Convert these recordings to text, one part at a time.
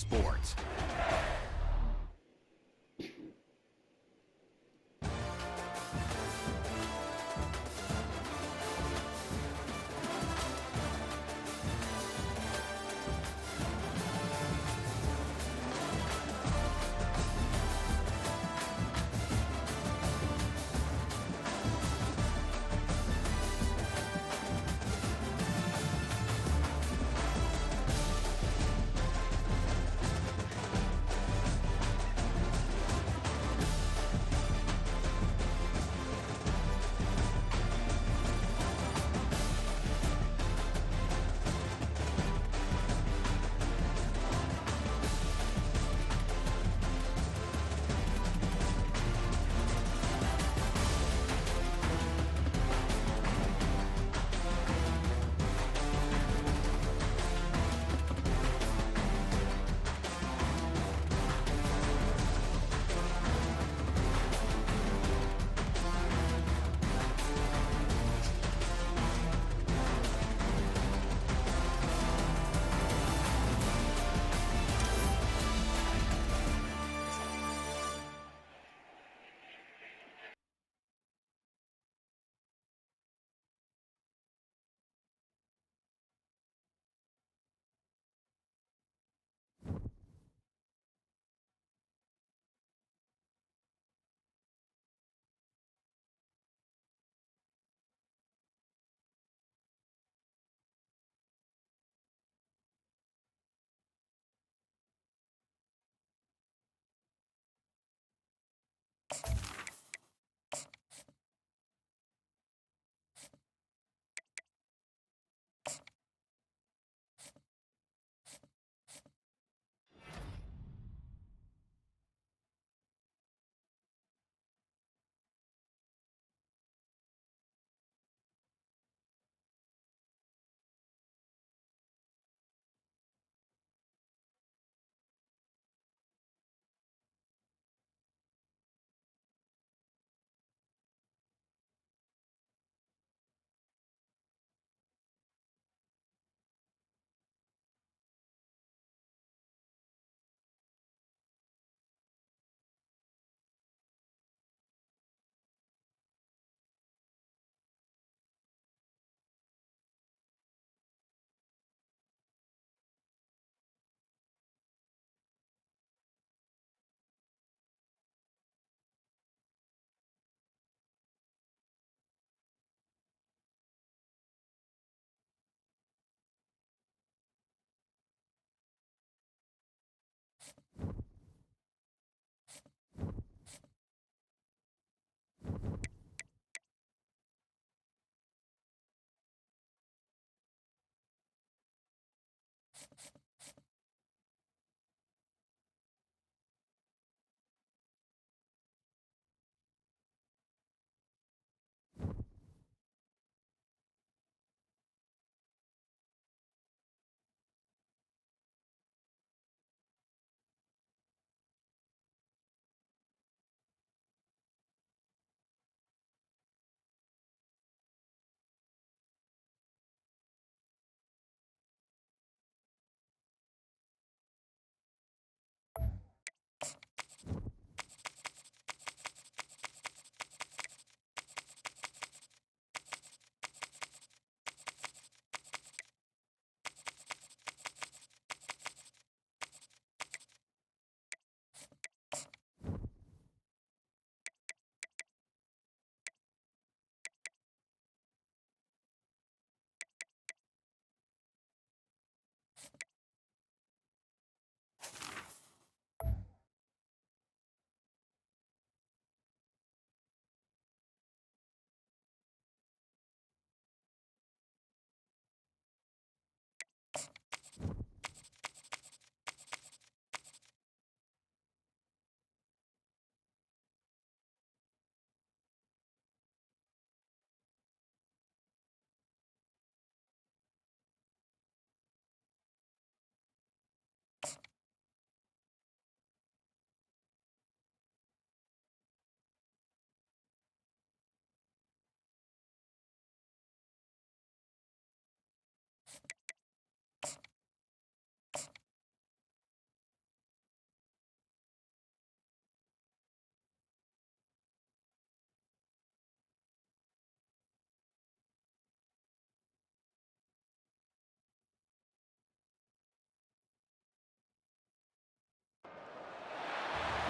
sports.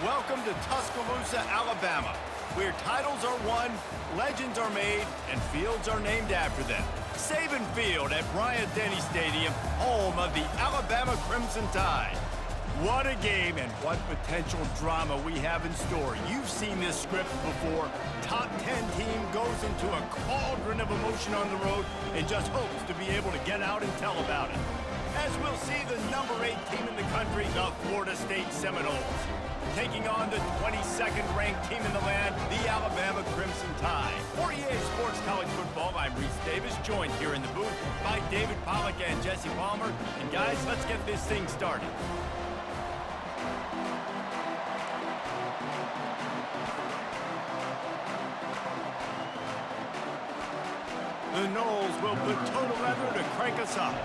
Welcome to Tuscaloosa, Alabama, where titles are won, legends are made, and fields are named after them. Saban Field at Bryant-Denny Stadium, home of the Alabama Crimson Tide. What a game and what potential drama we have in store. You've seen this script before. Top 10 team goes into a cauldron of emotion on the road and just hopes to be able to get out and tell about it. As we'll see the number 8 team in the country, the Florida State Seminoles, taking on the 22nd ranked team in the land, the Alabama Crimson Tide. For EA Sports College Football, I'm Reese Davis, joined here in the booth by David Pollack and Jesse Palmer. And guys, let's get this thing started. The Noles will put total leather to crank us up.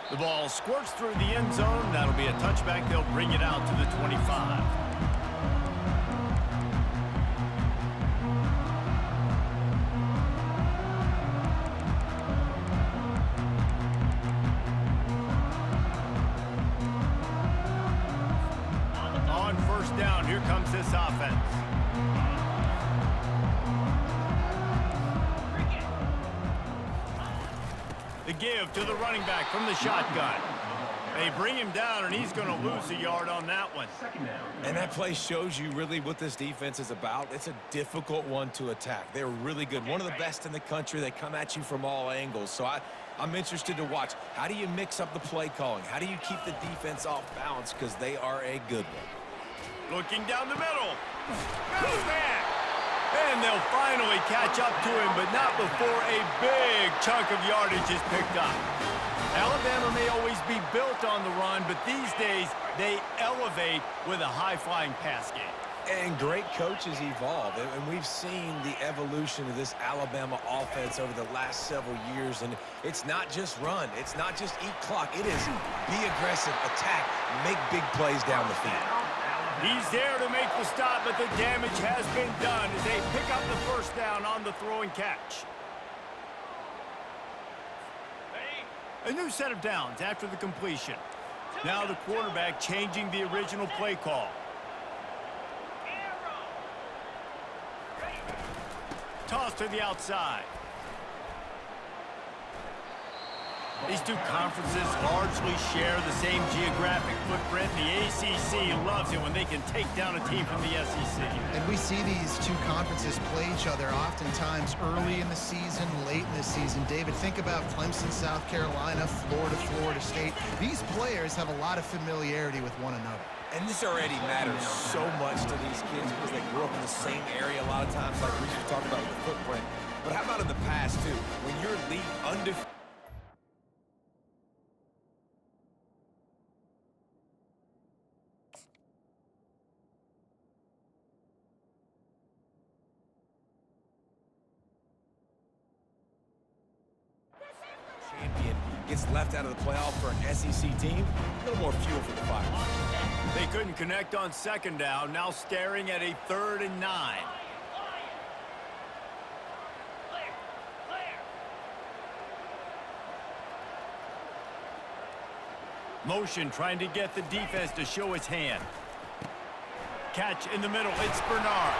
The ball squirts through the end zone. That'll be a touchback. They'll bring it out to the 25. On first down, here comes this offense. The give to the running back from the shotgun. They bring him down, and he's going to lose a yard on that one. And that play shows you really what this defense is about. It's a difficult one to attack. They're really good. One of the best in the country. They come at you from all angles. So I'm interested to watch. How do you mix up the play calling? How do you keep the defense off balance? Because they are a good one. Looking down the middle. Goes back. And they'll finally catch up to him, but not before a big chunk of yardage is picked up. Alabama may always be built on the run, but these days they elevate with a high-flying pass game. And great coaches evolve, and we've seen the evolution of this Alabama offense over the last several years, and it's not just run. It's not just eat clock. It is be aggressive, attack, make big plays down the field. He's there to make the stop, but the damage has been done as they pick up the first down on the throw and catch. A new set of downs after the completion. Now the quarterback changing the original play call. Toss to the outside. These two conferences largely share the same geographic footprint. The ACC loves it when they can take down a team from the SEC. And we see these two conferences play each other oftentimes early in the season, late in the season. David, think about Clemson, South Carolina, Florida, Florida State. These players have a lot of familiarity with one another. And this already matters so much to these kids because they grew up in the same area a lot of times, like we just talked about with the footprint. But how about in the past, too? When you're league undefeated, gets left out of the playoff for an SEC team, a little more fuel for the fire. They couldn't connect on second down, now staring at a 3rd and 9. Motion trying to get the defense to show its hand. Catch in the middle, it's Bernard.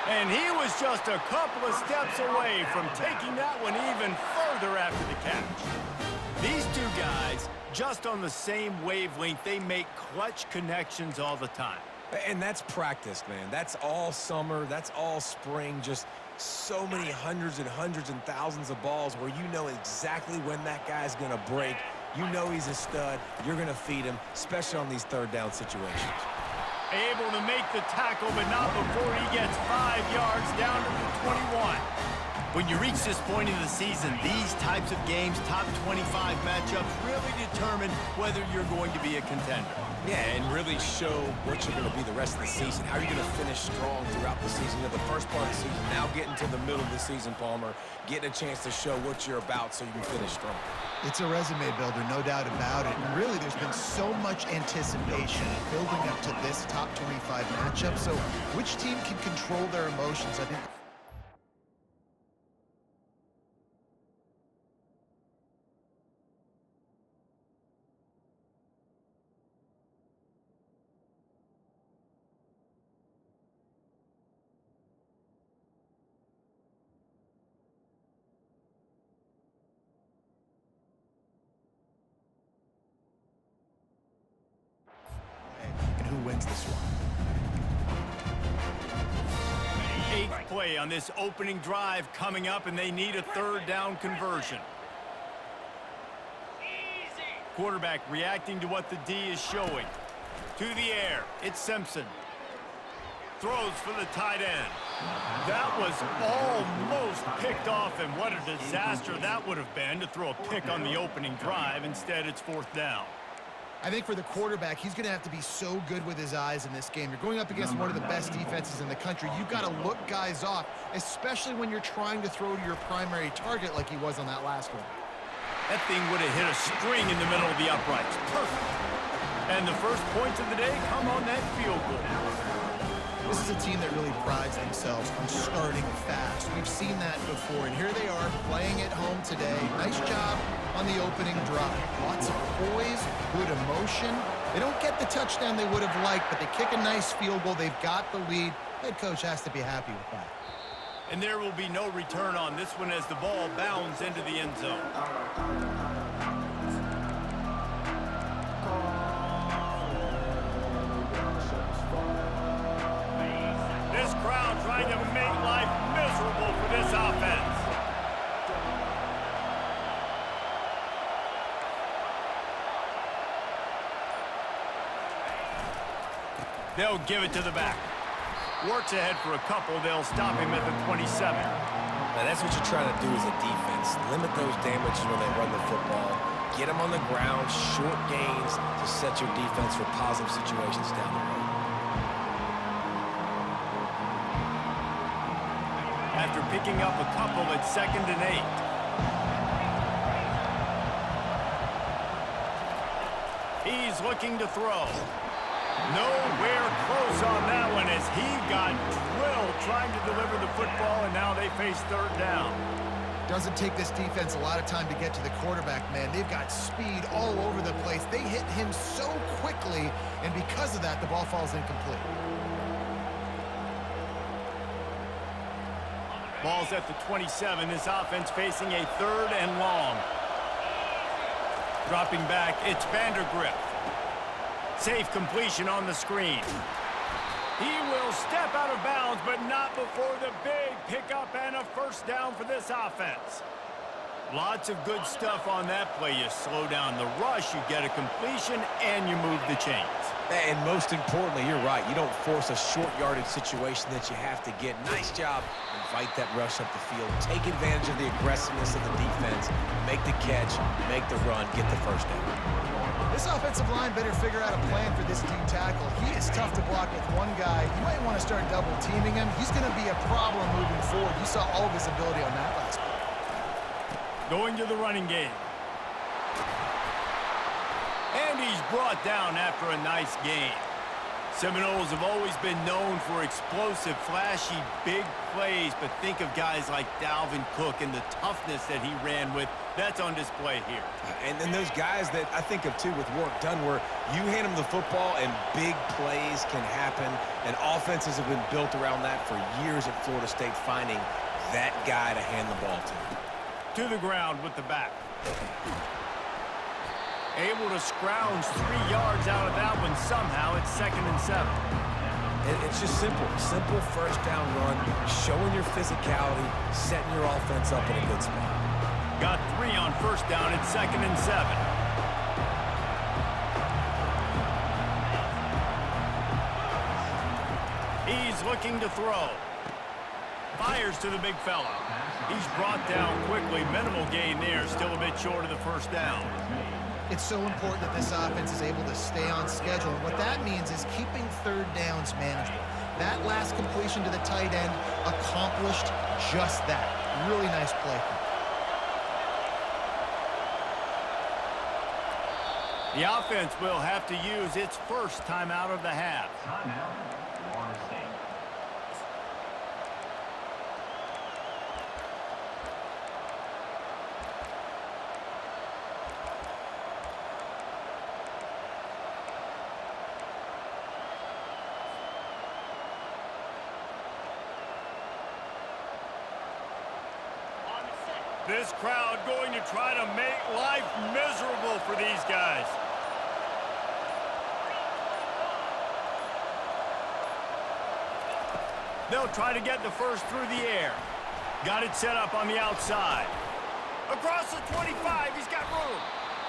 And he was just a couple of steps away from taking that one even further after the catch. These two guys, just on the same wavelength, they make clutch connections all the time. And that's practice, man. That's all summer. That's all spring. Just so many hundreds and thousands of balls where you know exactly when that guy's going to break. You know he's a stud. You're going to feed him, especially on these third down situations. Able to make the tackle, but not before he gets 5 yards down to the 21. When you reach this point in the season, these types of games, top 25 matchups, really determine whether you're going to be a contender. Yeah, and really show what you're going to be the rest of the season. How are you going to finish strong throughout the season? You know, the first part of the season, now getting to the middle of the season, Palmer, getting a chance to show what you're about so you can finish strong. It's a resume builder, no doubt about it. And really, there's been so much anticipation building up to this top 25 matchup. So which team can control their emotions? I think play on this opening drive coming up, and they need a third down conversion. Quarterback reacting to what the D is showing. To the air, it's Simpson. Throws for the tight end. That was almost picked off, and what a disaster that would have been to throw a pick on the opening drive. Instead, it's fourth down. I think for the quarterback, he's going to have to be so good with his eyes in this game. You're going up against one of the best defenses in the country. You've got to look guys off, especially when you're trying to throw to your primary target like he was on that last one. That thing would have hit a string in the middle of the uprights. Perfect. And the first points of the day come on that field goal. This is a team that really prides themselves on starting fast. We've seen that before, and here they are playing at home today. Nice job on the opening drive. Lots of poise, good emotion. They don't get the touchdown they would have liked, but they kick a nice field goal. They've got the lead. Head coach has to be happy with that. And there will be no return on this one as the ball bounds into the end zone. This crowd trying to make life miserable for this offense. They'll give it to the back. Works ahead for a couple. They'll stop him at the 27. Now, that's what you're trying to do as a defense. Limit those damages when they run the football. Get them on the ground, short gains to set your defense for positive situations down the road. After picking up a couple at 2nd and 8. He's looking to throw. Nowhere close on that one as he got drilled trying to deliver the football, and now they face third down. Doesn't take this defense a lot of time to get to the quarterback, man. They've got speed all over the place. They hit him so quickly, and because of that, the ball falls incomplete. Ball's at the 27. This offense facing a 3rd and long. Dropping back, it's Vandergrift. Safe completion on the screen. He will step out of bounds, but not before the big pickup and a first down for this offense. Lots of good stuff on that play. You slow down the rush, you get a completion, and you move the chains. And most importantly, you're right. You don't force a short yardage situation that you have to get. Nice job. Invite that rush up the field. Take advantage of the aggressiveness of the defense. Make the catch, make the run, get the first down. This offensive line better figure out a plan for this D tackle. He is tough to block with one guy. You might want to start double teaming him. He's going to be a problem moving forward. You saw all of his ability on that last play. Going to the running game. And he's brought down after a nice gain. Seminoles have always been known for explosive, flashy, big plays, but think of guys like Dalvin Cook and the toughness that he ran with. That's on display here. And then those guys that I think of, too, with Warrick Dunn, where you hand them the football and big plays can happen, and offenses have been built around that for years at Florida State, finding that guy to hand the ball to. To the ground with the back. Able to scrounge 3 yards out of that one somehow. It's 2nd and 7. It's just simple. Simple first down run, showing your physicality, setting your offense up in a good spot. Got 3 on first down. It's 2nd and 7. He's looking to throw. Fires to the big fella. He's brought down quickly. Minimal gain there. Still a bit short of the first down. It's so important that this offense is able to stay on schedule. What that means is keeping third downs manageable. That last completion to the tight end accomplished just that. Really nice play. The offense will have to use its first timeout of the half. This crowd going to try to make life miserable for these guys. They'll try to get the first through the air. Got it set up on the outside. Across the 25, he's got room.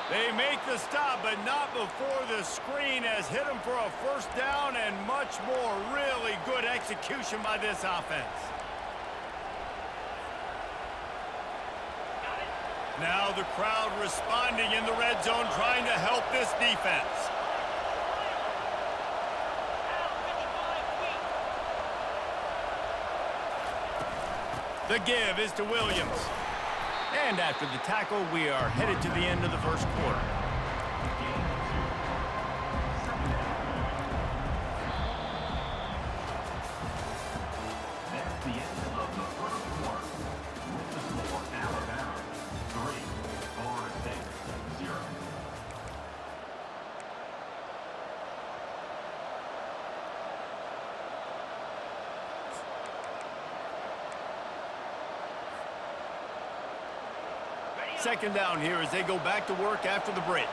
They make the stop, but not before the screen has hit him for a first down and much more. Really good execution by this offense. Now the crowd responding in the red zone, trying to help this defense. The give is to Williams. And after the tackle, we are headed to the end of the first quarter. That's the end of the first quarter. With the score, Alabama 3, Florida State 0. Second down here as they go back to work after the break.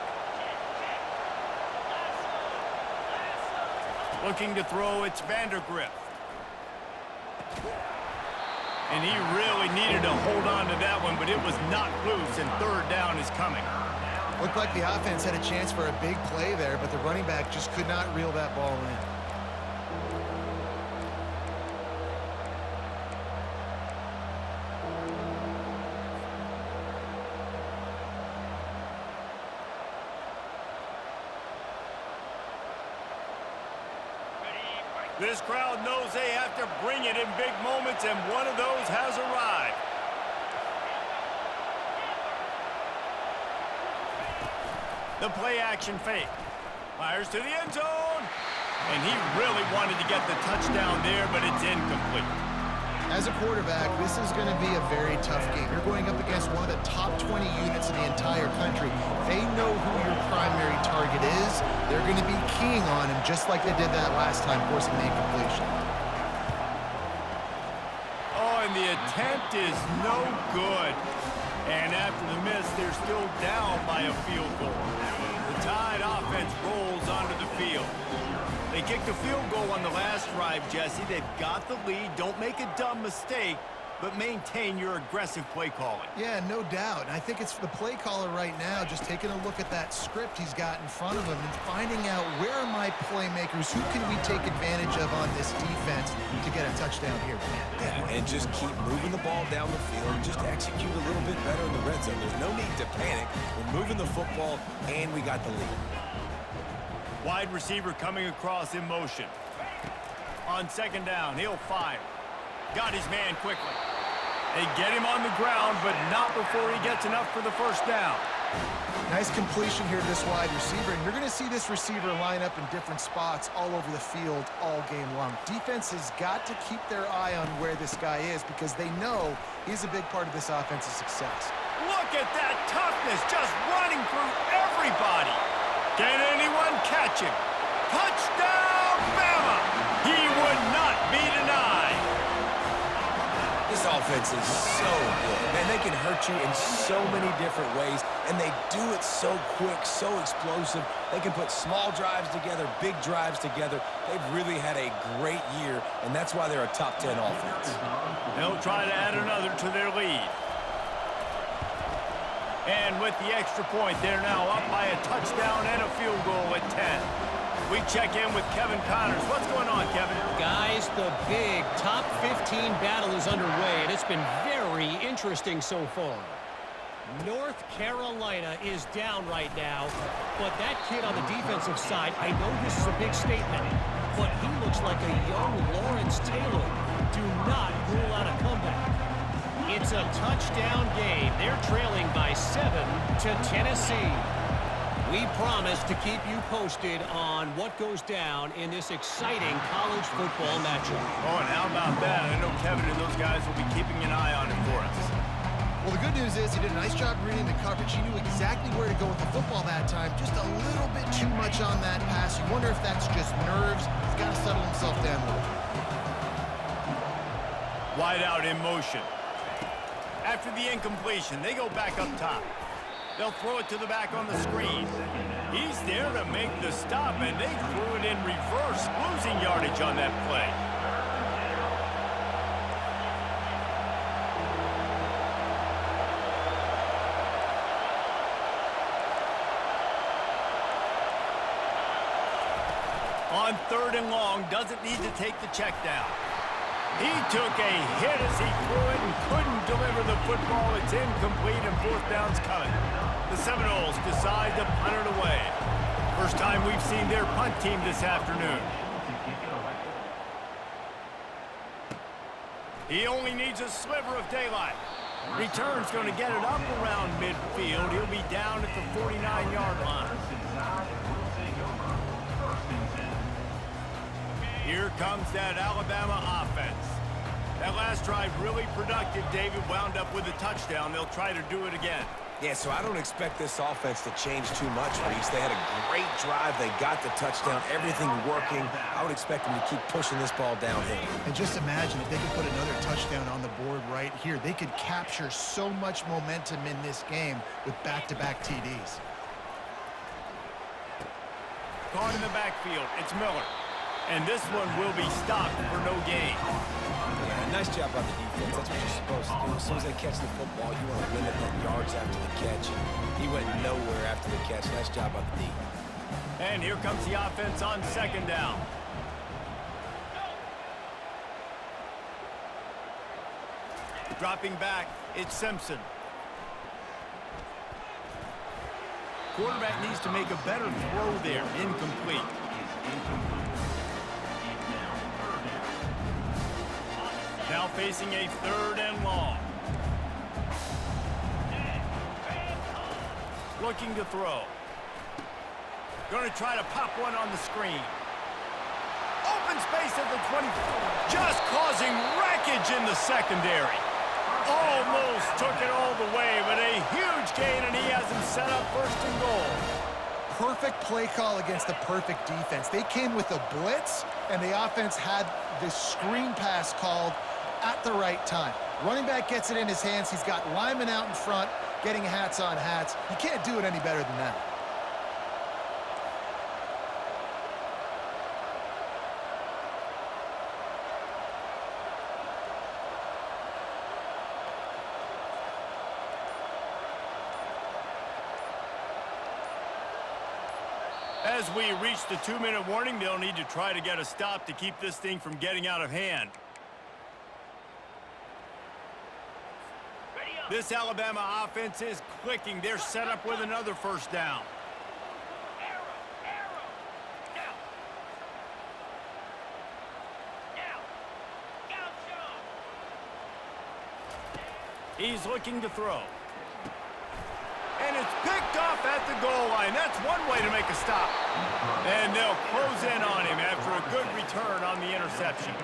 Looking to throw, it's Vandergrift. And he really needed to hold on to that one, but it was not loose, and third down is coming. Looked like the offense had a chance for a big play there, but the running back just could not reel that ball in. This crowd knows they have to bring it in big moments, and one of those has arrived. The play action fake. Fires to the end zone. And he really wanted to get the touchdown there, but it's incomplete. As a quarterback, this is going to be a very tough game. You're going up against one of the top 20 units in the entire country. They know who your primary target is. They're going to be keying on him just like they did that last time, forcing the incompletion. Oh, and the attempt is no good. And after the miss, they're still down by a field goal. The Tide offense rolls onto the field. They kicked a field goal on the last drive, Jesse. They've got the lead. Don't make a dumb mistake, but maintain your aggressive play calling. Yeah, no doubt. And I think it's the play caller right now just taking a look at that script he's got in front of him and finding out where are my playmakers, who can we take advantage of on this defense to get a touchdown here. And just keep moving the ball down the field. Just execute a little bit better in the red zone. There's no need to panic. We're moving the football, and we got the lead. Wide receiver coming across in motion. On second down, he'll fire. Got his man quickly. They get him on the ground, but not before he gets enough for the first down. Nice completion here to this wide receiver, and you're going to see this receiver line up in different spots all over the field all game long. Defense has got to keep their eye on where this guy is because they know he's a big part of this offense's success. Look at that toughness, just running through everybody. Can anyone catch him? Touchdown, Bama! He would not be denied. This offense is so good. Man, they can hurt you in so many different ways, and they do it so quick, so explosive. They can put small drives together, big drives together. They've really had a great year, and that's why they're a top 10 offense. They'll try to add another to their lead. And with the extra point, they're now up by a touchdown and a field goal at 10. We check in with Kevin Connors. What's going on, Kevin? Guys, the big top 15 battle is underway, and it's been very interesting so far. North Carolina is down right now, but that kid on the defensive side, I know this is a big statement, but he looks like a young Lawrence Taylor. Do not rule out a comeback. It's a touchdown game. They're trailing by 7 to Tennessee. We promise to keep you posted on what goes down in this exciting college football matchup. Oh, and how about that? I know Kevin and those guys will be keeping an eye on it for us. Well, the good news is he did a nice job reading the coverage. He knew exactly where to go with the football that time. Just a little bit too much on that pass. You wonder if that's just nerves. He's got to settle himself down a little bit. Wide out in motion. After the incompletion, they go back up top. They'll throw it to the back on the screen. He's there to make the stop, and they threw it in reverse, losing yardage on that play. On 3rd and long, doesn't need to take the check down. He took a hit as he threw it and couldn't deliver the football. It's incomplete and 4th down's coming. The Seminoles decide to punt it away. First time we've seen their punt team this afternoon. He only needs a sliver of daylight. Return's going to get it up around midfield. He'll be down at the 49-yard line. Here comes that Alabama offense. That last drive really productive. David wound up with a touchdown. They'll try to do it again. Yeah, so I don't expect this offense to change too much, Reese. They had a great drive. They got the touchdown. Everything working. I would expect them to keep pushing this ball downhill. And just imagine if they could put another touchdown on the board right here. They could capture so much momentum in this game with back-to-back TDs. Caught in the backfield. It's Miller. And this one will be stopped for no gain. Yeah, nice job by the defense. That's what you're supposed to do. As soon as they catch the football, you want to limit that yards after the catch. He went nowhere after the catch. Nice job by the D. And here comes the offense on 2nd down. Dropping back, it's Simpson. Quarterback needs to make a better throw there. Incomplete. Now facing a 3rd and long. Looking to throw. Going to try to pop one on the screen. Open space at the 20. Just causing wreckage in the secondary. Almost took it all the way, but a huge gain, and he has him set up 1st and goal. Perfect play call against the perfect defense. They came with a blitz, and the offense had the screen pass called at the right time. Running back gets it in his hands. He's got linemen out in front, getting hats on hats. You can't do it any better than that. As we reach the 2-minute warning, they'll need to try to get a stop to keep this thing from getting out of hand. This Alabama offense is clicking. They're set up with another 1st down. He's looking to throw. And it's picked off at the goal line. That's one way to make a stop. And they'll close in on him after a good return on the interception.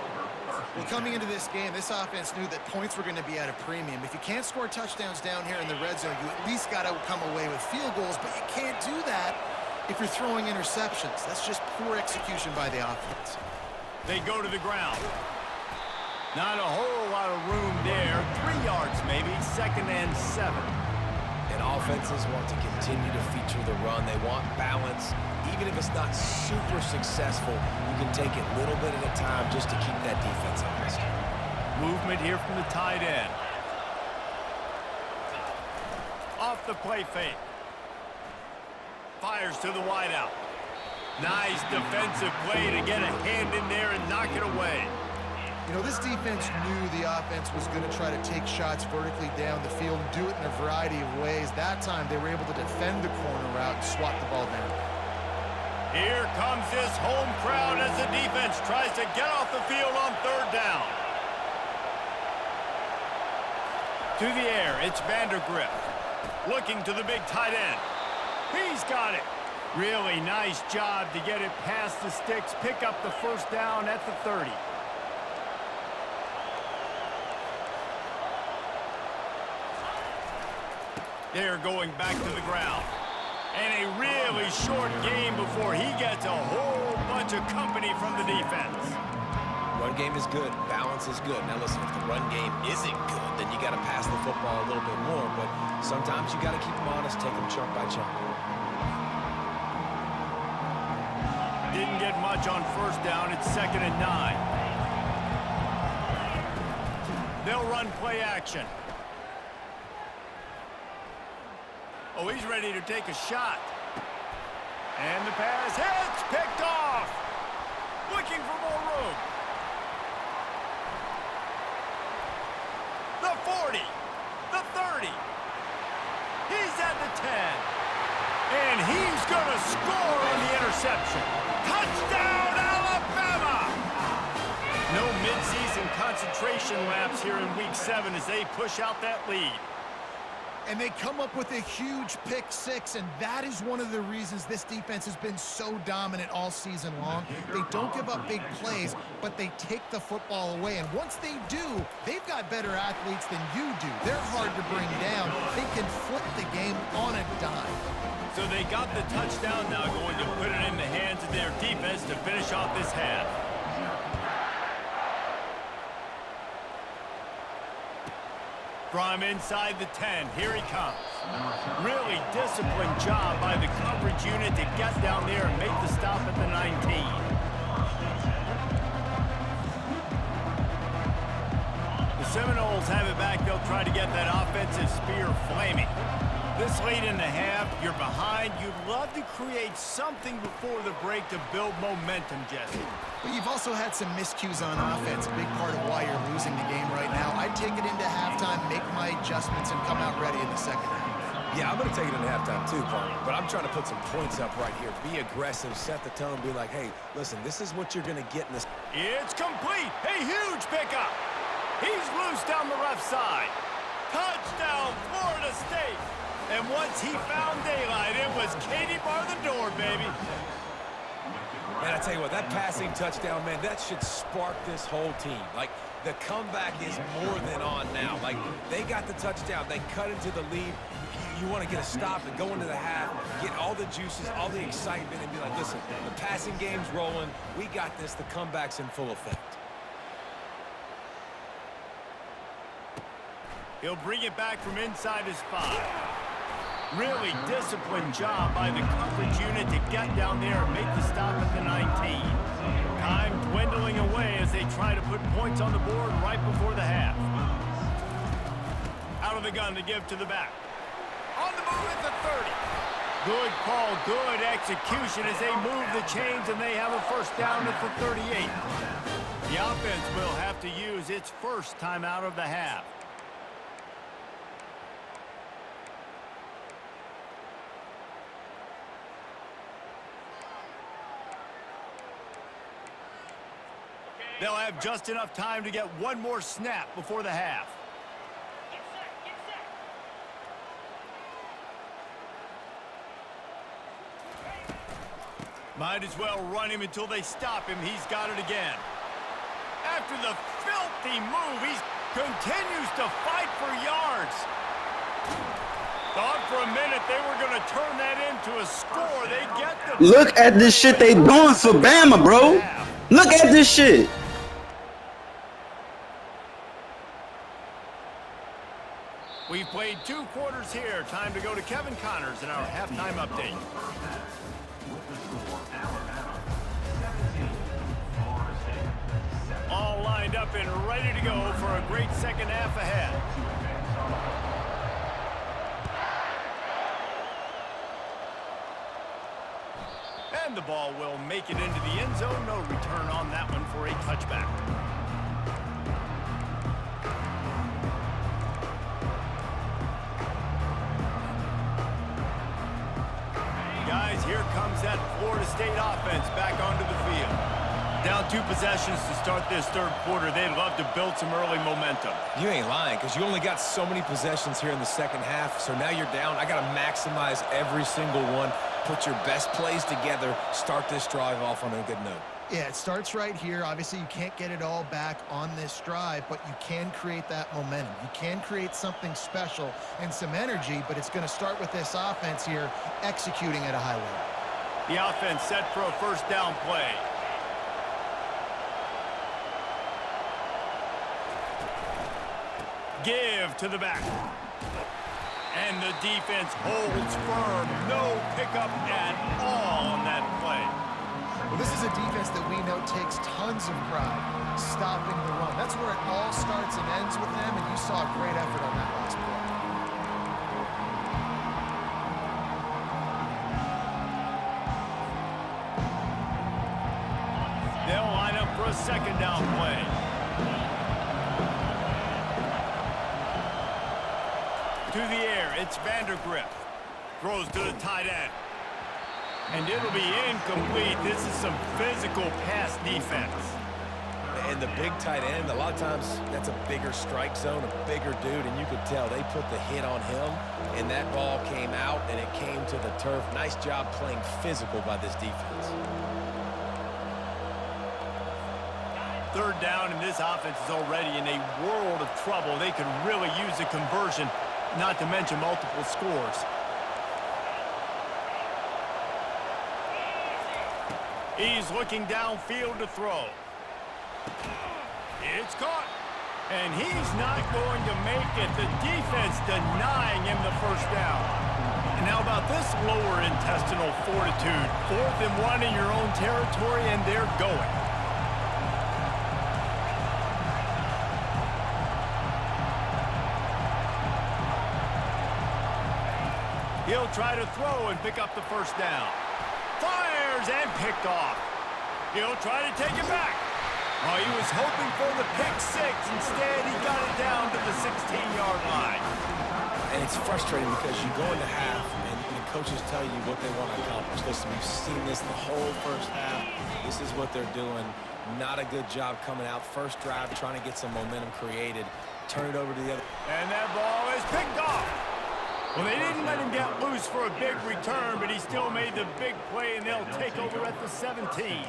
Well, coming into this game, this offense knew that points were going to be at a premium. If you can't score touchdowns down here in the red zone, you at least got to come away with field goals, but you can't do that if you're throwing interceptions. That's just poor execution by the offense. They go to the ground. Not a whole lot of room there. 3 yards maybe, 2nd and 7. And offenses want to continue to feature the run. They want balance. Even if it's not super successful, you can take it little bit at a time just to keep that defense honest. Movement here from the tight end. Off the play fake. Fires to the wideout. Nice defensive play to get a hand in there and knock it away. You know, this defense knew the offense was going to try to take shots vertically down the field and do it in a variety of ways. That time, they were able to defend the corner route and swat the ball down. Here comes this home crowd as the defense tries to get off the field on 3rd down. To the air, it's Vandergrift. Looking to the big tight end. He's got it. Really nice job to get it past the sticks, pick up the 1st down at the 30. They're going back to the ground. And a really short game before he gets a whole bunch of company from the defense. Run game is good. Balance is good. Now listen, if the run game isn't good, then you got to pass the football a little bit more. But sometimes you got to keep them honest, take them chunk by chunk. Didn't get much on 1st down. It's 2nd and 9. They'll run play action. Oh, he's ready to take a shot. And the pass hits, picked off. looking for more room. The 40, the 30. He's at the 10. And he's going to score on the interception. Touchdown, Alabama! No midseason concentration laps here in Week 7 as they push out that lead. And they come up with a huge pick six, and that is one of the reasons this defense has been so dominant all season long. They don't give up big plays, but they take the football away. And once they do, they've got better athletes than you do. They're hard to bring down. They can flip the game on a dime. So they got the touchdown, now going to put it in the hands of their defense to finish off this half. From inside the 10, here he comes. Really disciplined job by the coverage unit to get down there and make the stop at the 19. The Seminoles have it back. They'll try to get that offensive spear flaming. This late in the half, you're behind. You'd love to create something before the break to build momentum, Jesse. But you've also had some miscues on offense, a big part of why you're losing the game right now. I'd take it into halftime, make my adjustments, and come out ready in the second half. Yeah, I'm going to take it into halftime too, Carmen. But I'm trying to put some points up right here. Be aggressive, set the tone, be like, hey, listen, this is what you're going to get in this. It's complete. A huge pickup. He's loose down the left side. Touchdown, Florida State. And once he found daylight, it was Katie bar the door, baby. Man, I tell you what, that passing touchdown, man, that should spark this whole team. Like, the comeback is more than on now. Like, they got the touchdown. They cut into the lead. You want to get a stop and go into the half, get all the juices, all the excitement, and be like, listen, the passing game's rolling. We got this. The comeback's in full effect. He'll bring it back from inside his 5. Really disciplined job by the coverage unit to get down there and make the stop at the 19. Time dwindling away as they try to put points on the board right before the half. Out of the gun to give to the back. On the move at the 30. Good call, good execution as they move the chains and they have a first down at the 38. The offense will have to use its first time out of the half. They'll have just enough time to get one more snap before the half. Get set. Might as well run him until they stop him. He's got it again. After the filthy move, he continues to fight for yards. Thought for a minute they were going to turn that into a score. They get the... Look at this shit they doing for Bama, bro. Look at this shit. We've played 2 quarters here. Time to go to Kevin Connors in our halftime update. All lined up and ready to go for a great second half ahead. And the ball will make it into the end zone. No return on that one for a touchback. Guys, here comes that Florida State offense back onto the field. Down 2 possessions to start this third quarter. They'd love to build some early momentum. You ain't lying, because you only got so many possessions here in the second half, so now you're down. I got to maximize every single one, put your best plays together, start this drive off on a good note. Yeah, it starts right here. Obviously, you can't get it all back on this drive, but you can create that momentum. You can create something special and some energy, but it's going to start with this offense here executing at a high level. The offense set for a first down play. Give to the back. And the defense holds firm. No pickup at all on that play. Well, this is a defense that we know takes tons of pride stopping the run. That's where it all starts and ends with them, and you saw a great effort on that last play. They'll second down play. To the air, it's Vandergrift. Throws to the tight end. And it'll be incomplete. This is some physical pass defense. And the big tight end, a lot of times that's a bigger strike zone, a bigger dude, and you could tell they put the hit on him, and that ball came out, and it came to the turf. Nice job playing physical by this defense. Third down, and this offense is already in a world of trouble. They could really use a conversion, not to mention multiple scores. He's looking downfield to throw. It's caught. And he's not going to make it. The defense denying him the first down. And how about this lower intestinal fortitude? 4th and 1 in your own territory, and they're going. He'll try to throw and pick up the first down. Fires and picked off. He'll try to take it back. Oh, he was hoping for the pick six. Instead, he got it down to the 16-yard line. And it's frustrating because you go into half and the coaches tell you what they want to accomplish. Listen, we've seen this the whole first half. This is what they're doing. Not a good job coming out. First drive, trying to get some momentum created. Turn it over to the other. And that ball is picked off. Well, they didn't let him get loose for a big return, but he still made the big play, and they'll take over at the 17.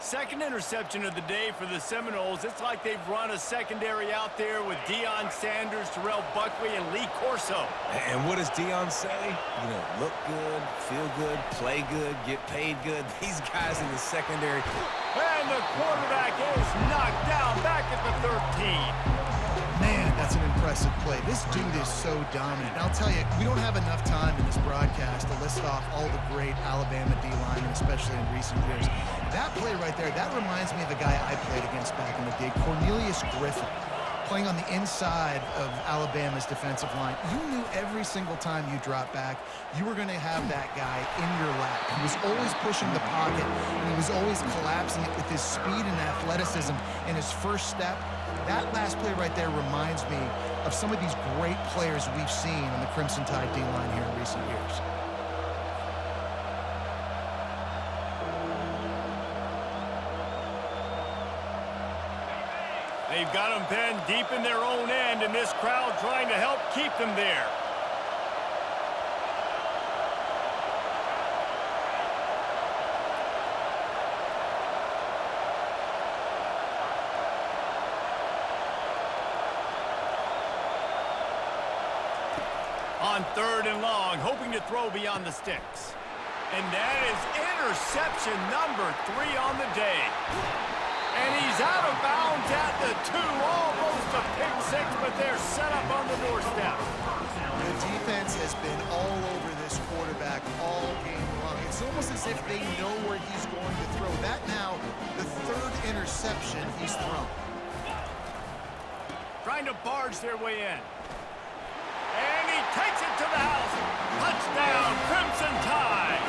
Second interception of the day for the Seminoles. It's like they've run a secondary out there with Deion Sanders, Terrell Buckley, and Lee Corso. And what does Deion say? You know, look good, feel good, play good, get paid good. These guys in the secondary. And the quarterback is knocked down back at the 13. Man, that's an impressive play. This dude is so dominant. And I'll tell you, we don't have enough time in this broadcast to list off all the great Alabama D-linemen, especially in recent years. That play right there, that reminds me of a guy I played against back in the day, Cornelius Griffin, playing on the inside of Alabama's defensive line. You knew every single time you dropped back, you were going to have that guy in your lap. He was always pushing the pocket, and he was always collapsing it with his speed and athleticism in his first step. That last play right there reminds me of some of these great players we've seen on the Crimson Tide D-line here in recent years. They've got them pinned deep in their own end, and this crowd trying to help keep them there. On 3rd and long, hoping to throw beyond the sticks. And that is interception number 3 on the day. And he's out of bounds at the 2, almost a pick six, but they're set up on the doorstep. The defense has been all over this quarterback all game long. It's almost as if they know where he's going to throw. That now, the 3rd interception he's thrown. Trying to barge their way in. And he takes it to the house. Touchdown, Crimson Tide.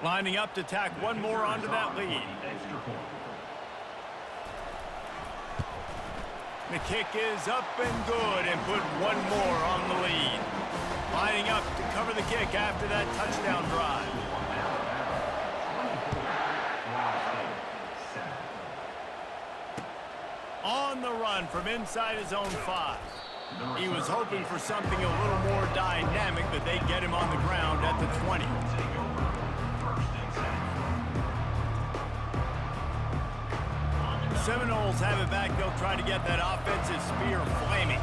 Lining up to tack one more onto that lead. The kick is up and good and put one more on the lead. Lining up to cover the kick after that touchdown drive. On the run from inside his own 5. He was hoping for something a little more dynamic, but they get him on the ground at the 20. Seminoles have it back. They'll try to get that offensive spear flaming.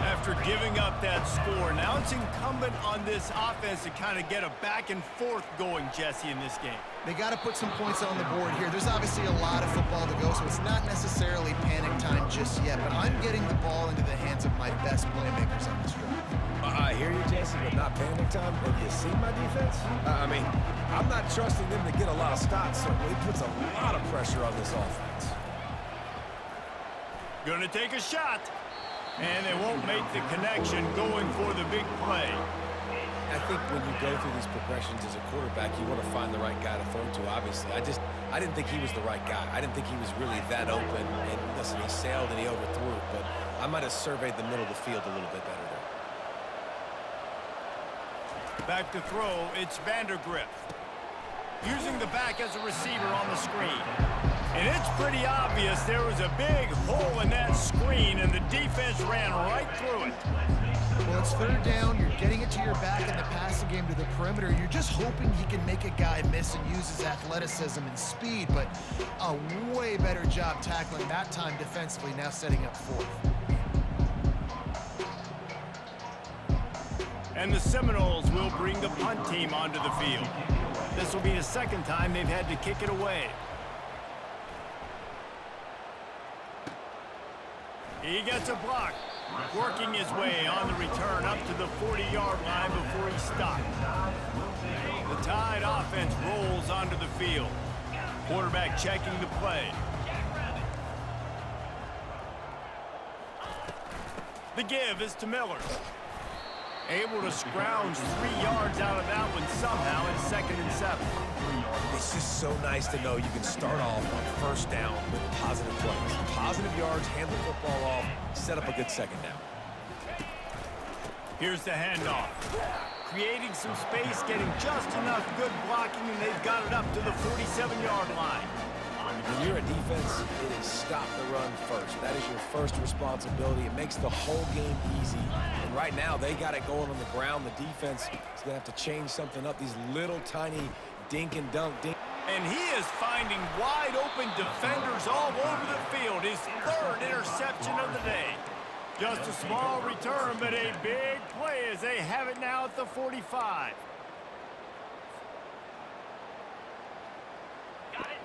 After giving up that score, now it's incumbent on this offense to kind of get a back and forth going, Jesse, in this game. They got to put some points on the board here. There's obviously a lot of football to go, so it's not necessarily panic time just yet, but I'm getting the ball into the hands of my best playmakers on this drive. I hear you, Jesse, but not panic time. Have you seen my defense? I mean, I'm not trusting them to get a lot of stops, so it puts a lot of pressure on this offense. Gonna take a shot. And they won't make the connection going for the big play. I think when you go through these progressions as a quarterback, you want to find the right guy to throw to, obviously. I didn't think he was the right guy. I didn't think he was really that open. And listen, he sailed and he overthrew it, but I might have surveyed the middle of the field a little bit better there. Back to throw, it's Vandergrift. Using the back as a receiver on the screen. And it's pretty obvious there was a big hole in that screen, and the defense ran right through it. Well, it's third down. You're getting it to your back in the passing game to the perimeter. You're just hoping he can make a guy miss and use his athleticism and speed, but a way better job tackling that time defensively, now setting up fourth. And the Seminoles will bring the punt team onto the field. This will be the second time they've had to kick it away. He gets a block, working his way on the return up to the 40-yard line before he stopped. The Tide offense rolls onto the field. Quarterback checking the play. The give is to Miller. Able to scrounge 3 yards out of that one somehow in 2nd and 7. It's just so nice to know you can start off on first down with positive plays. Positive yards, hand the football off, set up a good second down. Here's the handoff. Creating some space, getting just enough good blocking, and they've got it up to the 47-yard line. When you're a defense, it is stop the run first. That is your first responsibility. It makes the whole game easy. And right now, they got it going on the ground. The defense is going to have to change something up. These little tiny dink and dunk. And he is finding wide open defenders all over the field. His 3rd interception of the day. Just a small return, but a big play as they have it now at the 45.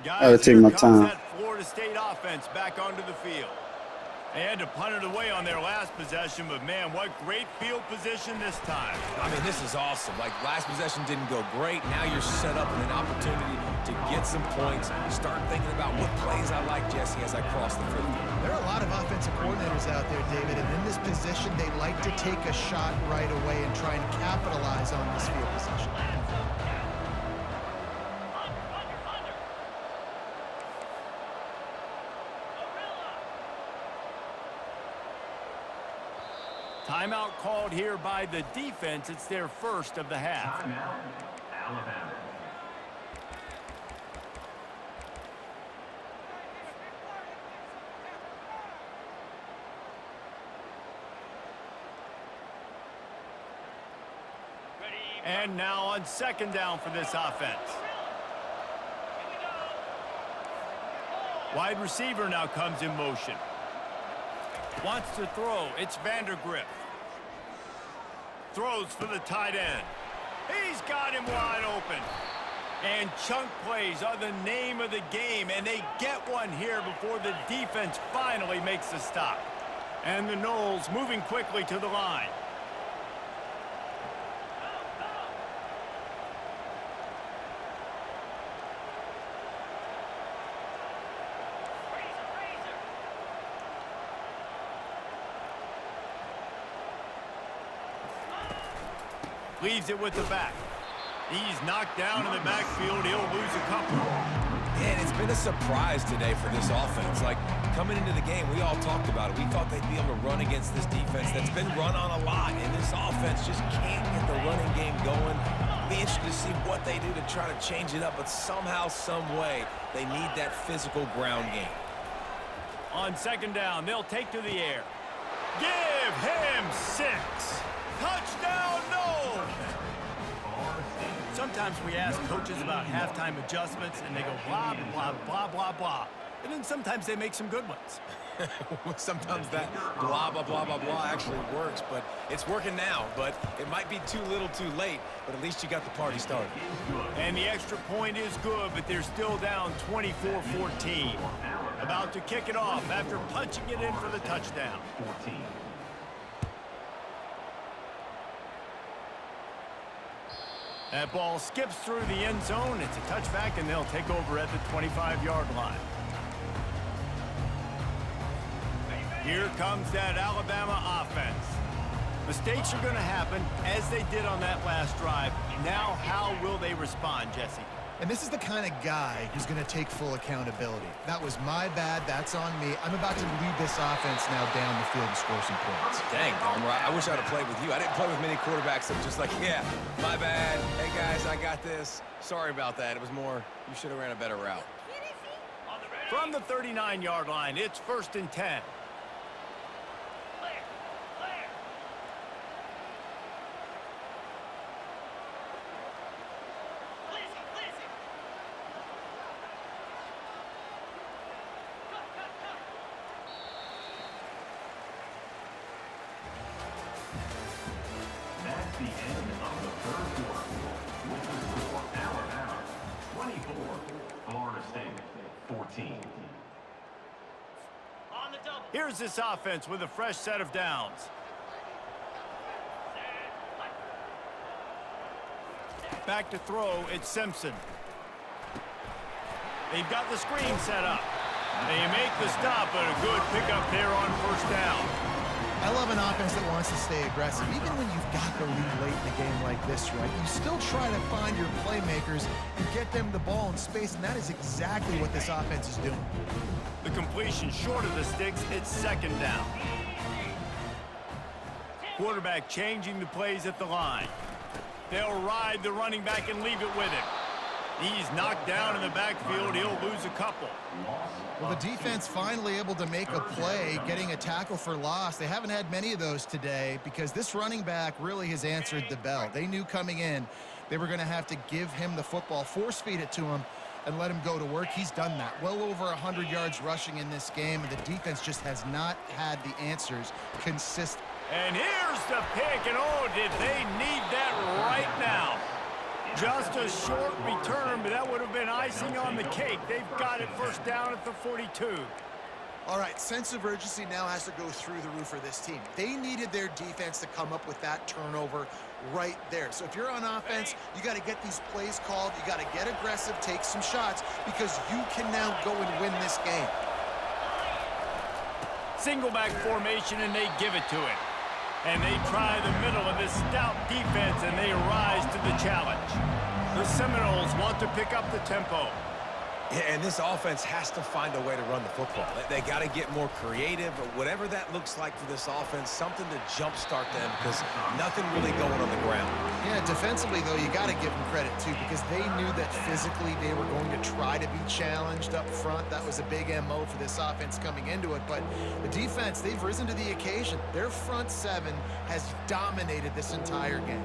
Guys, take here my comes time. that Florida State offense back onto the field. They had to punt it away on their last possession, but man, what great field position this time. I mean, this is awesome. Like, last possession didn't go great. Now you're set up with an opportunity to get some points. Start thinking about what plays I like, Jesse, as I cross the 50. There are a lot of offensive coordinators out there, David, and in this position, they like to take a shot right away and try and capitalize on this field position. Timeout called here by the defense. It's their first of the half. Timeout, Alabama. And now on 2nd down for this offense. Wide receiver now comes in motion. Wants to throw. It's Vandergrift. Throws for the tight end. He's got him wide open. And chunk plays are the name of the game, and they get one here before the defense finally makes the stop. And the Noles moving quickly to the line. Leaves it with the back. He's knocked down in the backfield. He'll lose a couple. And it's been a surprise today for this offense. Like, coming into the game, we all talked about it. We thought they'd be able to run against this defense that's been run on a lot. And this offense just can't get the running game going. It'll be interesting to see what they do to try to change it up. But somehow, some way, they need that physical ground game. On 2nd down, they'll take to the air. Give him 6. Touchdown, Noles! Sometimes we ask coaches about halftime adjustments, and they go blah, blah, blah, blah, blah. And then sometimes they make some good ones. Sometimes that blah, blah, blah, blah, blah actually works, but it's working now. But it might be too little too late, but at least you got the party started. And the extra point is good, but they're still down 24-14. About to kick it off after punching it in for the touchdown. 14. That ball skips through the end zone. It's a touchback, and they'll take over at the 25-yard line. Here comes that Alabama offense. Mistakes are going to happen, as they did on that last drive. Now, how will they respond, Jesse? And this is the kind of guy who's going to take full accountability. That was my bad. That's on me. I'm about to lead this offense now down the field and score some points. Dang, Dahmer, I wish I'd have played with you. I didn't play with many quarterbacks that were just like, yeah, my bad. Hey, guys, I got this. Sorry about that. It was more, you should have ran a better route. From the 39-yard line, it's 1st and 10. That's the end of the third quarter. With the score, Alabama 24, Florida State 14. On the double. Here's this offense with a fresh set of downs. Back to throw, it's Simpson. They've got the screen set up. They make the stop, but a good pickup there on 1st down. I love an offense that wants to stay aggressive. Even when you've got the lead late in a game like this, right, you still try to find your playmakers and get them the ball in space, and that is exactly what this offense is doing. The completion short of the sticks, it's 2nd down. Quarterback changing the plays at the line. They'll ride the running back and leave it with him. He's knocked down in the backfield. He'll lose a couple. Well, the defense finally able to make a play, getting a tackle for loss. They haven't had many of those today because this running back really has answered the bell. They knew coming in they were going to have to give him the football, force feed it to him, and let him go to work. He's done that. Well over 100 yards rushing in this game, and the defense just has not had the answers consistent. And here's the pick, and oh, did they need that right now. Just a short return, but that would have been icing on the cake. They've got it 1st down at the 42. All right, sense of urgency now has to go through the roof for this team. They needed their defense to come up with that turnover right there. So if you're on offense, you got to get these plays called. You got to get aggressive, take some shots, because you can now go and win this game. Single back formation, and they give it to him. And they try the middle of this stout defense, and they rise to the challenge. The Seminoles want to pick up the tempo. Yeah, and this offense has to find a way to run the football. They got to get more creative, or whatever that looks like for this offense, something to jumpstart them, because nothing really going on the ground. Yeah, defensively, though, you got to give them credit, too, because they knew that physically they were going to try to be challenged up front. That was a big MO for this offense coming into it. But the defense, they've risen to the occasion. Their front seven has dominated this entire game.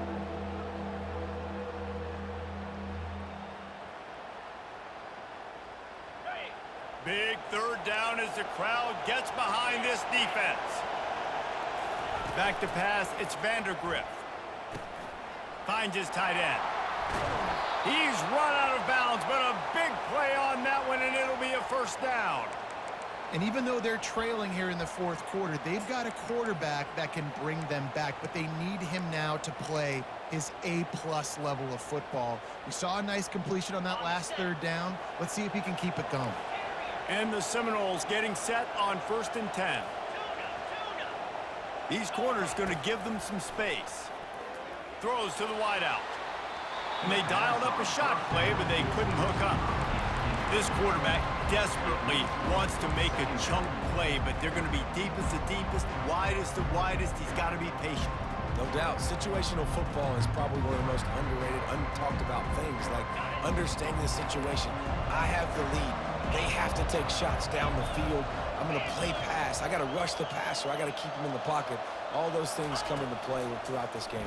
Big 3rd down as the crowd gets behind this defense. Back to pass, it's Vandergriff. Finds his tight end. He's run out of bounds, but a big play on that one, and it'll be a 1st down. And even though they're trailing here in the 4th quarter, they've got a quarterback that can bring them back, but they need him now to play his A-plus level of football. We saw a nice completion on that last 3rd down. Let's see if he can keep it going. And the Seminoles getting set on 1st and 10. These corners going to give them some space. Throws to the wideout. And they dialed up a shot play, but they couldn't hook up. This quarterback desperately wants to make a chunk play, but they're going to be deepest the deepest, widest the widest. He's got to be patient. No doubt, situational football is probably one of the most underrated, untalked about things, like understanding the situation. I have the lead. They have to take shots down the field. I'm going to play pass. I got to rush the passer. I got to keep him in the pocket. All those things come into play throughout this game.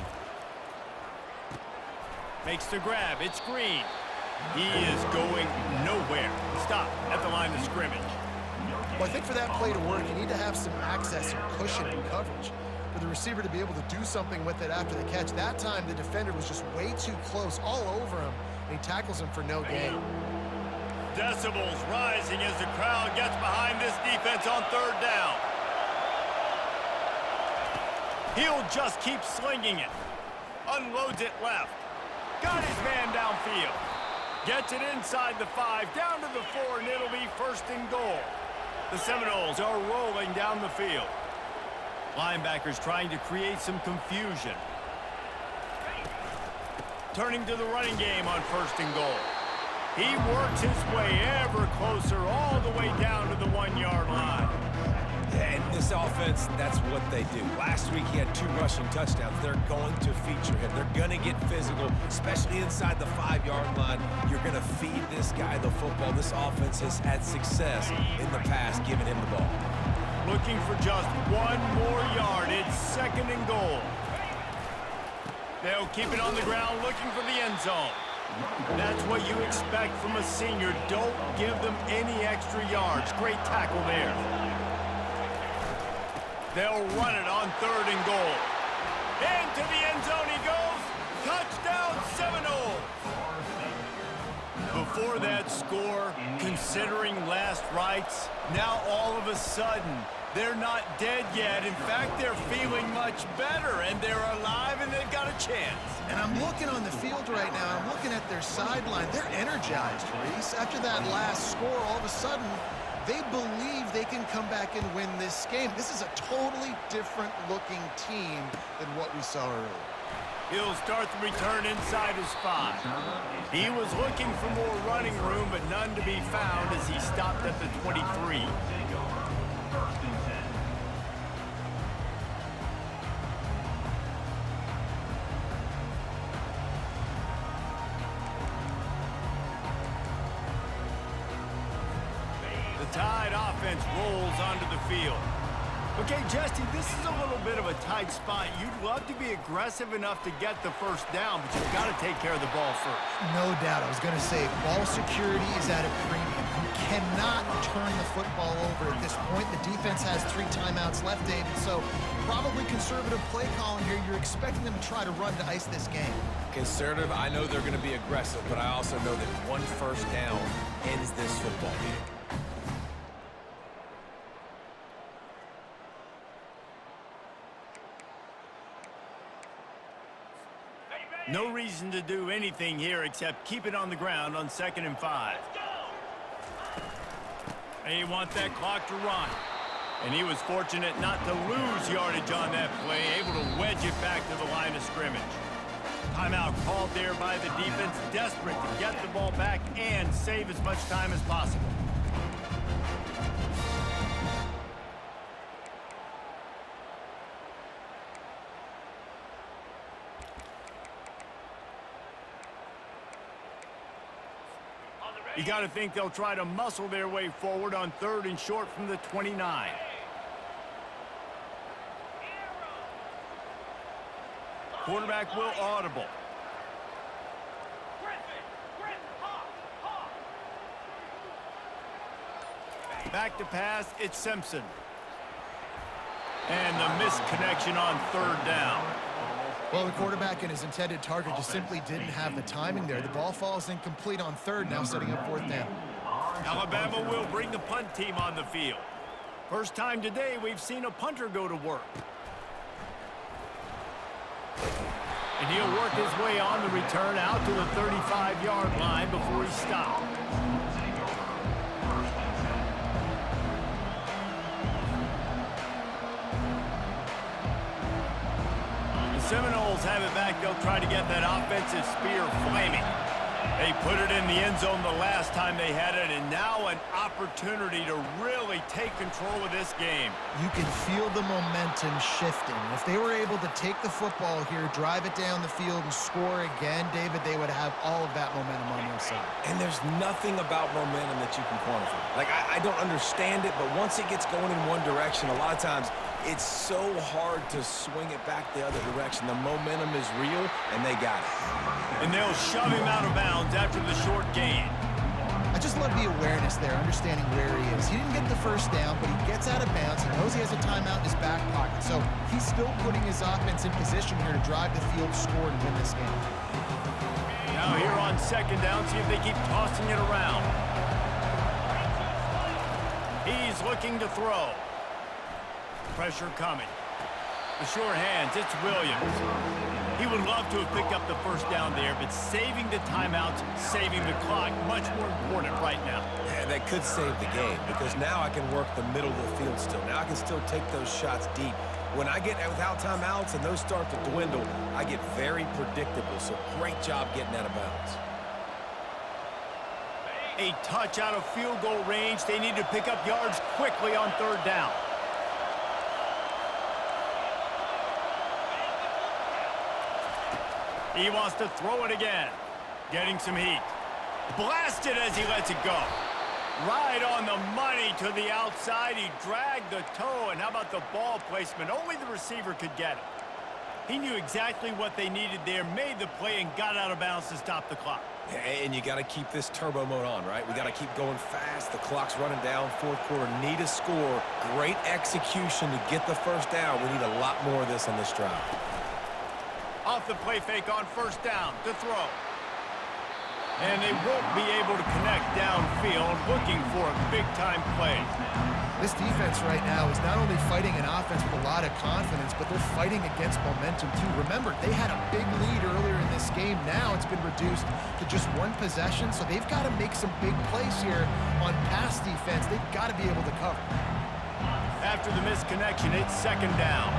Makes the grab. It's Green. He is going nowhere. Stop at the line of scrimmage. Well, I think for that play to work, you need to have some access and cushion and coverage. For the receiver to be able to do something with it after the catch. That time, the defender was just way too close, all over him, and he tackles him for no gain. Decibels rising as the crowd gets behind this defense on 3rd down. He'll just keep slinging it. Unloads it left. Got his man downfield. Gets it inside the 5, down to the 4, and it'll be 1st and goal. The Seminoles are rolling down the field. Linebackers trying to create some confusion. Turning to the running game on 1st and goal. He works his way ever closer all the way down to the 1-yard line. And this offense, that's what they do. Last week, he had 2 rushing touchdowns. They're going to feature him. They're going to get physical, especially inside the 5-yard line. You're going to feed this guy the football. This offense has had success in the past giving him the ball. Looking for just 1 more yard. It's 2nd and goal. They'll keep it on the ground looking for the end zone. That's what you expect from a senior. Don't give them any extra yards. Great tackle there. They'll run it on 3rd and goal. Into the end zone he goes. Touchdown Seminoles. Before that score, considering last rites, now all of a sudden, they're not dead yet. In fact, they're feeling much better, and they're alive, and they've got a chance. And I'm looking on the field right now. I'm looking at their sideline. They're energized, Reese. After that last score, all of a sudden, they believe they can come back and win this game. This is a totally different looking team than what we saw earlier. He'll start the return inside his 5. He was looking for more running room, but none to be found as he stopped at the 23. Tide offense rolls onto the field. Okay, Jesse, this is a little bit of a tight spot. You'd love to be aggressive enough to get the 1st down, but you've got to take care of the ball first. No doubt. I was going to say, ball security is at a premium. You cannot turn the football over at this point. The defense has 3 timeouts left, David, so probably conservative play calling here. You're expecting them to try to run to ice this game. Conservative, I know they're going to be aggressive, but I also know that 1 first down ends this football game. No reason to do anything here except keep it on the ground on 2nd and 5. They want that clock to run. And he was fortunate not to lose yardage on that play, able to wedge it back to the line of scrimmage. Timeout called there by the defense, desperate to get the ball back and save as much time as possible. You got to think they'll try to muscle their way forward on 3rd and short from the 29. Quarterback will audible. Back to pass, it's Simpson. And the missed connection on 3rd down. Well, the quarterback and his intended target just simply didn't have the timing there. The ball falls incomplete on 3rd, now setting up 4th down. Alabama will bring the punt team on the field. First time today we've seen a punter go to work. And he'll work his way on the return out to the 35-yard line before he stopped. Seminoles have it back. They'll try to get that offensive spear flaming. They put it in the end zone the last time they had it, and now an opportunity to really take control of this game. You can feel the momentum shifting. If they were able to take the football here, drive it down the field, and score again, David, they would have all of that momentum on their side. And there's nothing about momentum that you can quantify. Like, I don't understand it, but once it gets going in one direction, a lot of times it's so hard to swing it back the other direction. The momentum is real, and they got it. And they'll shove him out of bounds after the short gain. I just love the awareness there, understanding where he is. He didn't get the 1st down, but he gets out of bounds. He knows he has a timeout in his back pocket, so he's still putting his offense in position here to drive the field, score, and win this game. Now here on 2nd down, see if they keep tossing it around. He's looking to throw. Pressure coming. The sure hands, it's Williams. He would love to have picked up the first down there, but saving the timeouts, saving the clock, much more important right now. Yeah, that could save the game because now I can work the middle of the field still. Now I can still take those shots deep. When I get without timeouts and those start to dwindle, I get very predictable. So great job getting out of bounds. A touch out of field goal range. They need to pick up yards quickly on third down. He wants to throw it again. Getting some heat. Blasted as he lets it go. Right on the money to the outside. He dragged the toe, and how about the ball placement? Only the receiver could get it. He knew exactly what they needed there, made the play, and got out of bounds to stop the clock. And you got to keep this turbo mode on, right? We got to keep going fast. The clock's running down. Fourth quarter, need a score. Great execution to get the first down. We need a lot more of this on this drive. Off the play fake on first down to throw. And they won't be able to connect downfield, looking for a big-time play. This defense right now is not only fighting an offense with a lot of confidence, but they're fighting against momentum too. Remember, they had a big lead earlier in this game. Now it's been reduced to just one possession, so they've got to make some big plays here on pass defense. They've got to be able to cover. After the misconnection, it's second down.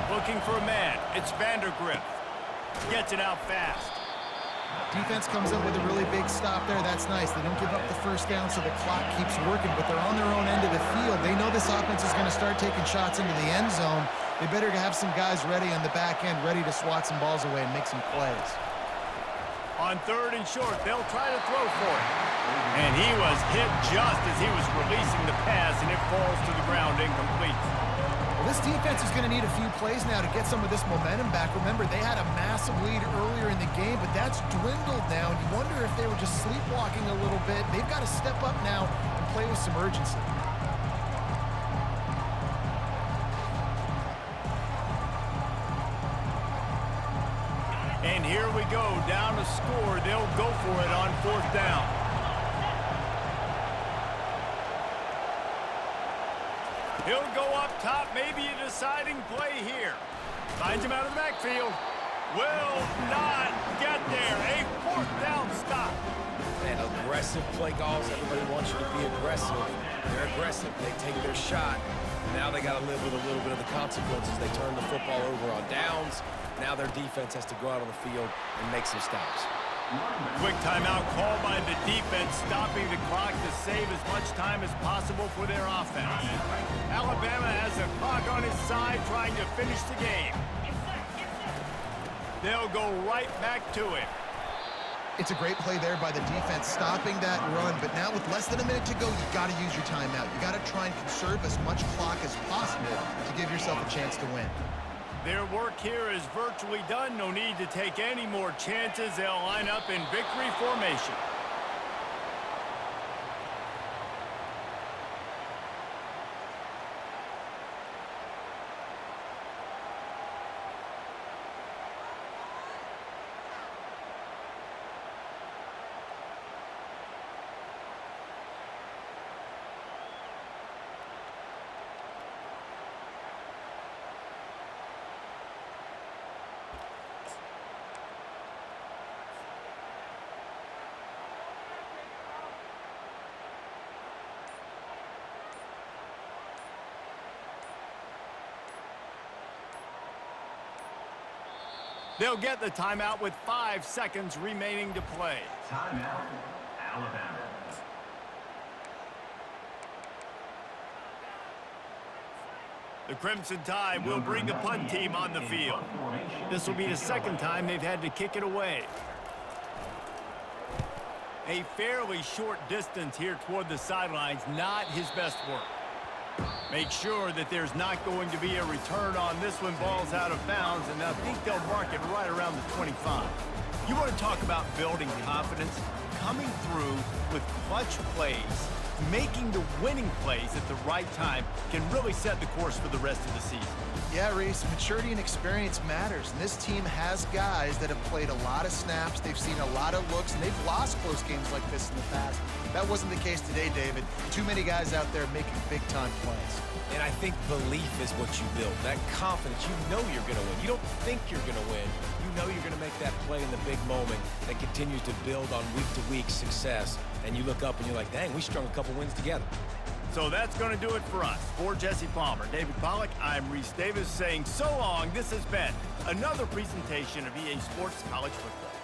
Looking for a man. It's Vandergrift. Gets it out fast. Defense comes up with a really big stop there. That's nice. They don't give up the first down, so the clock keeps working, but they're on their own end of the field. They know this offense is going to start taking shots into the end zone. They better have some guys ready on the back end, ready to swat some balls away and make some plays. On third and short, they'll try to throw for it. And he was hit just as he was releasing the pass, and it falls to the ground incomplete. This defense is going to need a few plays now to get some of this momentum back. Remember, they had a massive lead earlier in the game, but that's dwindled now. And you wonder if they were just sleepwalking a little bit. They've got to step up now and play with some urgency. And here we go, down to score. They'll go for it on fourth down. He'll go up top, maybe a deciding play here. Finds him out of the backfield. Will not get there. A fourth down stop. Man, aggressive play calls. Everybody wants you to be aggressive. They're aggressive. They take their shot. Now they got to live with a little bit of the consequences. They turn the football over on downs. Now their defense has to go out on the field and make some stops. Quick timeout called by the defense, stopping the clock to save as much time as possible for their offense. Alabama has the clock on his side, trying to finish the game. They'll go right back to it. It's a great play there by the defense, stopping that run. But now with less than a minute to go, you've got to use your timeout. You got to try and conserve as much clock as possible to give yourself a chance to win. Their work here is virtually done. No need to take any more chances. They'll line up in victory formation. They'll get the timeout with 5 seconds remaining to play. Timeout, Alabama. The Crimson Tide will bring the punt team on the field. This will be the second time they've had to kick it away. A fairly short distance here toward the sidelines, not his best work. Make sure that there's not going to be a return on this one. Ball's out of bounds, and I think they'll mark it right around the 25. You want to talk about building confidence? coming through with clutch plays, making the winning plays at the right time can really set the course for the rest of the season. Yeah, Reese, maturity and experience matters, and this team has guys that have played a lot of snaps, they've seen a lot of looks, and they've lost close games like this in the past. That wasn't the case today, David. Too many guys out there making big-time plays. And I think belief is what you build, that confidence. You know you're going to win. You don't think you're going to win. You know you're going to make that play in the big moment that continues to build on week-to-week success. And you look up and you're like, dang, we strung a couple wins together. So that's going to do it for us. For Jesse Palmer, David Pollack, I'm Reese Davis saying so long. This has been another presentation of EA Sports College Football.